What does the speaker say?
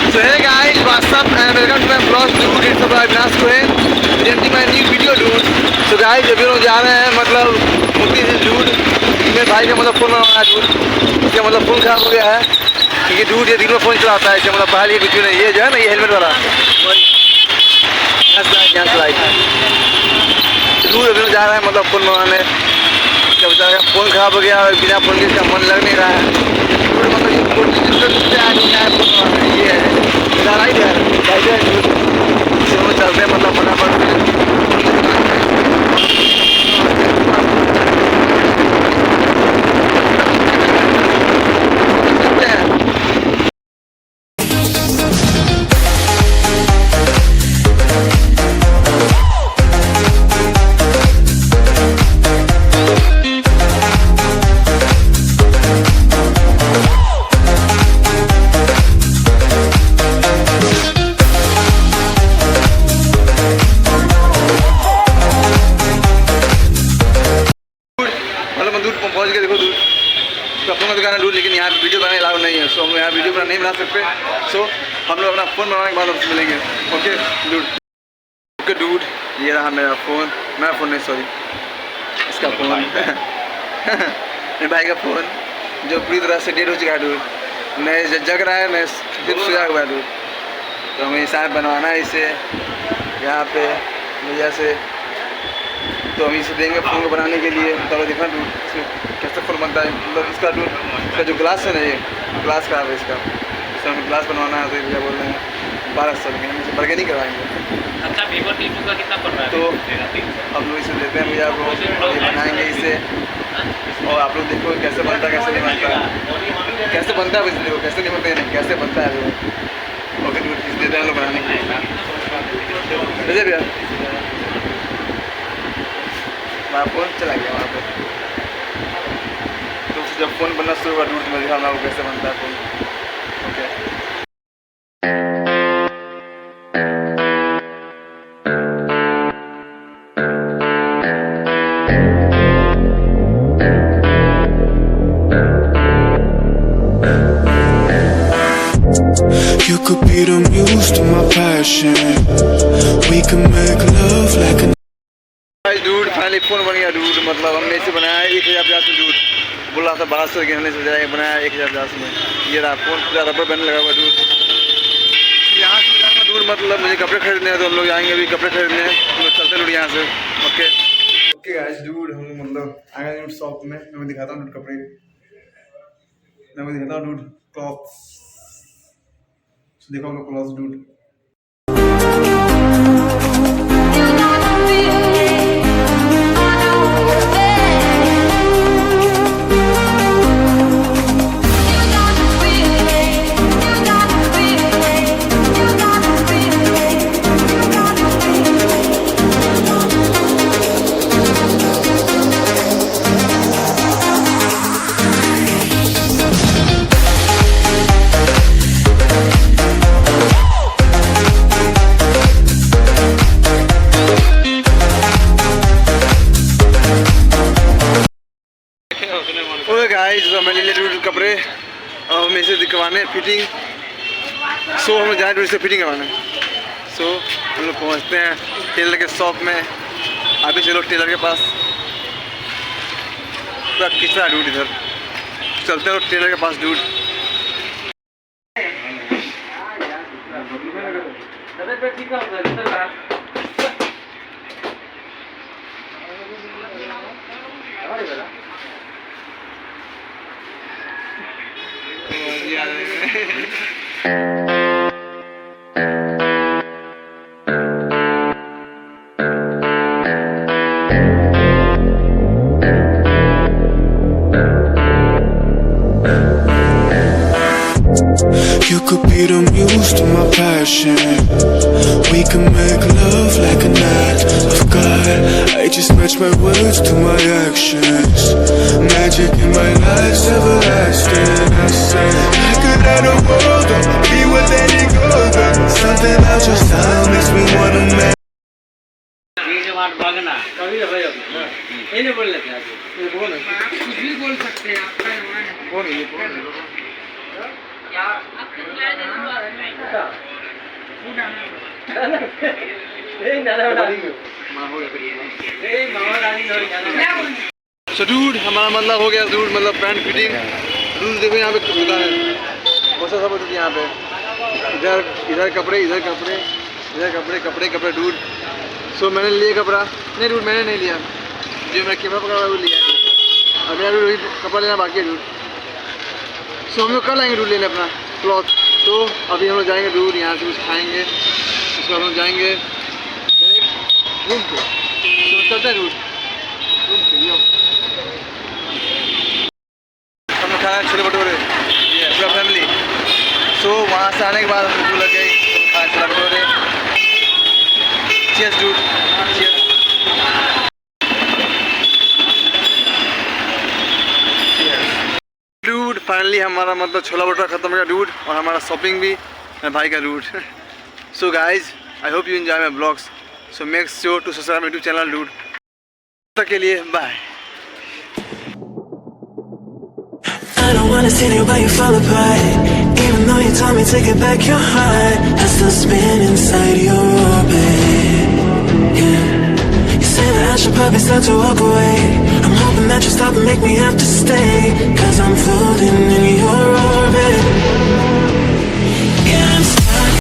So hey guys, what's up and welcome to my vlog dude. It's about Avinash cohen presenting my new video dude. So guys अभी लोग जा रहे हैं मतलब मुक्ति से dude. मेरे भाई का मतलब फ़ोन मंगाया dude. इसका मतलब फ़ोन खराब हो गया है क्योंकि dude ये दिन में फ़ोन चलाता है इसका मतलब पहले ये कुछ नहीं ये जो है ना ये हेलमेट वाला यहाँ से dude अभी लोग जा रहे हैं मतलब फ़ोन मंगाने. जब बेचारा का फ़ोन खराब हो गया और बिना फ़ोन के इसका मन लग नहीं रहा है dude मतलब ये फ़ोन ये है राइट है चलते हैं मतलब फटाफट पहुँच के देखो दूर कपड़ों का दुकान है दूर लेकिन यहाँ पे वीडियो बनाने अलाउ नहीं है. सो हम यहाँ वीडियो नहीं बना सकते. सो हम लोग अपना फ़ोन बनाने के बाद आपसे मिलेंगे. Okay dude. ओके डूड ये रहा मेरा फ़ोन. मेरा फ़ोन नहीं सॉरी इसका फ़ोन मेरे भाई का फ़ोन जो पूरी तरह से डेड हो चुका है डूड. नए जग रहा है नए सिर्फ सुझा हुआ है डूड. तो हमें हिसाब बनवाना है इसे यहाँ पे भैया से. तो हम इसे देंगे फ़ोन को बनाने के लिए. तो देखना डूड इसमें कैसे फ़ोन बनता है मतलब इसका डूड इसका जो ग्लास है ना ये ग्लास खराब है इसका. इससे हमें ग्लास बनवाना है. तो भैया बोल रहे हैं 1200 रुपये हम इसे बढ़ के नहीं करवाएंगे. अच्छा वीवो टी2 का कितना पड़ रहा है? तो हम लोग इसे देते हैं भैया को ये बनाएंगे इसे. और आप लोग देखो कैसे बनता है कैसे नहीं बनता है कैसे बनता है वैसे देखो कैसे नहीं बनता है कैसे बनता है. ओके डूड इसे देते हैं हम लोग बनाने के लिए. भैया वहाँ फ़ोन चला गया वहाँ पे. तो जब फ़ोन बनना शुरू हुआ दूर तो मैं दिखाऊंगा वो कैसे बनता है phone. Okay You could be the muse to my passion. We can make love like an dude finally phone बन गया डूड. मतलब हमने इसे बनाया 1050 में डूड. बोल रहा था 1200 की हमने सोचा बनाया 1050 में. ये रहा फ़ोन पूरा रबर बैंड लगा हुआ डूड. यहाँ से जाऊँगा डूड मतलब मुझे कपड़े खरीदने हैं तो हम लोग जाएंगे अभी कपड़े खरीदने. हम लोग चलते डूड यहाँ से. ओके ओके गाइस डूड हम लोग मतलब आ गए डूड शॉप में. मैं दिखाता हूँ डूड कपड़े. मैं दिखाता हूँ डूड क्लॉथ्स. देखो हम लोग क्लॉथ्स डूड. ओके गाइस तो मैं ले लिया कपड़े और हमें इसे दिखवाने फिटिंग. सो हम लोग जाए डूड से फिटिंग करवाने. सो हम लोग पहुँचते हैं टेलर के शॉप में. अभी चलो टेलर के पास. पूरा किचरा डूड इधर. चलते हैं टेलर के पास dude. You could be the muse to my passion. We can make love like an act of God. I just match my words to my actions. Magic in my life's everlasting. I say I could have the world, be with any girl. Something about your style makes me wanna make. ये नहीं बोल लेते ये बोल कुछ भी बोल सकते हैं आपका कौन है ये कौन है यार सो डूड हमारा मतलब हो गया डूड मतलब पैंट फिटिंग डूड देखो यहाँ पे दुकान है बहुत सा सब होती है यहाँ पे इधर इधर कपड़े इधर कपड़े इधर कपड़े कपड़े कपड़े डूड सो मैंने लिया कपड़ा नहीं डूड मैंने नहीं लिया जो मैं कैमरा पकड़ा वो लिया अब यार डूड कपड़ा लेना बाकी है डूड सो हम लोग कल आएंगे डूड लेने अपना क्लॉथ तो अभी हम लोग जाएंगे डूड यहाँ से कुछ खाएंगे उसके बाद हम लोग जाएंगे रूम पे तो चलते हैं डूड रूम पे यो हम लोग खाना छोले भटूरे ये पूरा फैमिली सो वहाँ से आने के बाद हम लोग लग गए खाना chole bhature cheers dude cheers dude finally हमारा मतलब छोला भटूरा खत्म हो गया डूड और हमारा शॉपिंग भी मेरे भाई का dude so guys I hope you enjoy my vlogs so make sure to subscribe my YouTube channel dude तक के लिए bye I don't wanna see you but you fall apart Even though you told me to get back your heart I still spin inside your orbit Yeah You say that I should probably start to walk away I'm hoping that you stop and make me have to stay Cause I'm floating in your orbit